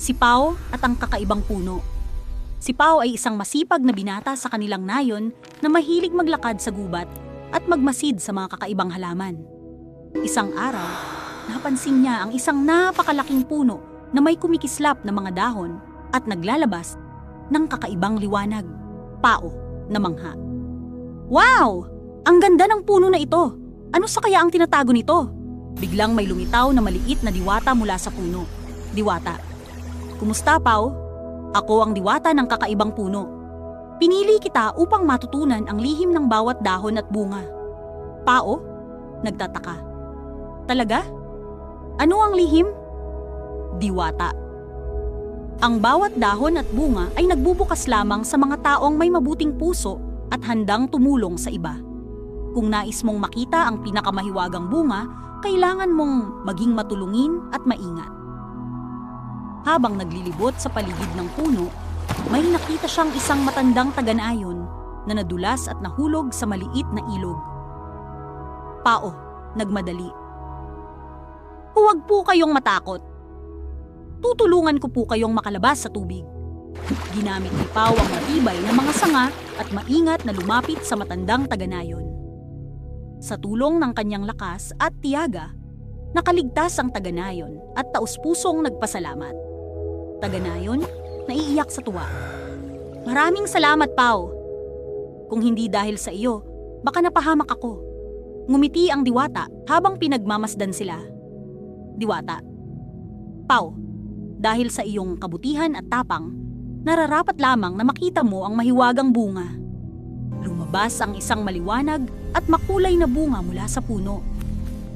Si Pao at ang kakaibang puno. Si Pao ay isang masipag na binata sa kanilang nayon na mahilig maglakad sa gubat at magmasid sa mga kakaibang halaman. Isang araw, napansin niya ang isang napakalaking puno na may kumikislap na mga dahon at naglalabas ng kakaibang liwanag. Pao na mangha. Wow! Ang ganda ng puno na ito! Ano sa kaya ang tinatago nito? Biglang may lumitaw na maliit na diwata mula sa puno. Diwata. Kumusta, Pao? Ako ang diwata ng kakaibang puno. Pinili kita upang matutunan ang lihim ng bawat dahon at bunga. Pao? Nagtataka. Talaga? Ano ang lihim? Diwata. Ang bawat dahon at bunga ay nagbubukas lamang sa mga taong may mabuting puso at handang tumulong sa iba. Kung nais mong makita ang pinakamahiwagang bunga, kailangan mong maging matulungin at maingat. Habang naglilibot sa paligid ng puno, may nakita siyang isang matandang taga-nayon na nadulas at nahulog sa maliit na ilog. Pao, nagmadali. Huwag po kayong matakot. Tutulungan ko po kayong makalabas sa tubig. Ginamit ni Pao ang matibay na mga sanga at maingat na lumapit sa matandang taga-nayon. Sa tulong ng kanyang lakas at tiyaga, nakaligtas ang taga-nayon at taus-pusong nagpasalamat. Taga-nayon, naiiyak sa tuwa. Maraming salamat, Pao. Kung hindi dahil sa iyo, baka napahamak ako. Ngumiti ang diwata habang pinagmamasdan sila. Diwata. Pao, dahil sa iyong kabutihan at tapang, nararapat lamang na makita mo ang mahiwagang bunga. Lumabas ang isang maliwanag at makulay na bunga mula sa puno.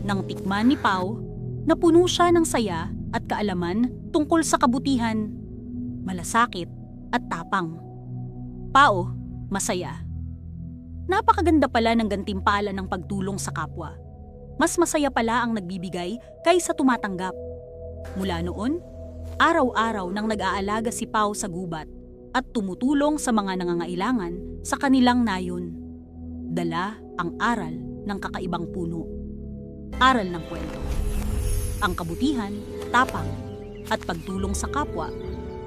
Nang tikman ni Pao, napuno siya ng saya at kaalaman tungkol sa kabutihan, malasakit at tapang. Pao, masaya. Napakaganda pala ng gantimpala ng pagtulong sa kapwa. Mas masaya pala ang nagbibigay kaysa tumatanggap. Mula noon, araw-araw nang nag-aalaga si Pao sa gubat at tumutulong sa mga nangangailangan sa kanilang nayon. Dala ang aral ng kakaibang puno. Aral ng kwento. Ang kabutihan, tapang, at pagtulong sa kapwa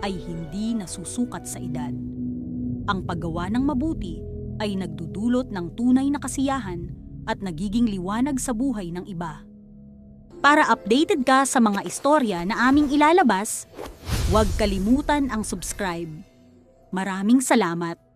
ay hindi nasusukat sa edad. Ang paggawa ng mabuti ay nagdudulot ng tunay na kasiyahan at nagiging liwanag sa buhay ng iba. Para updated ka sa mga istorya na aming ilalabas, huwag kalimutan ang subscribe. Maraming salamat!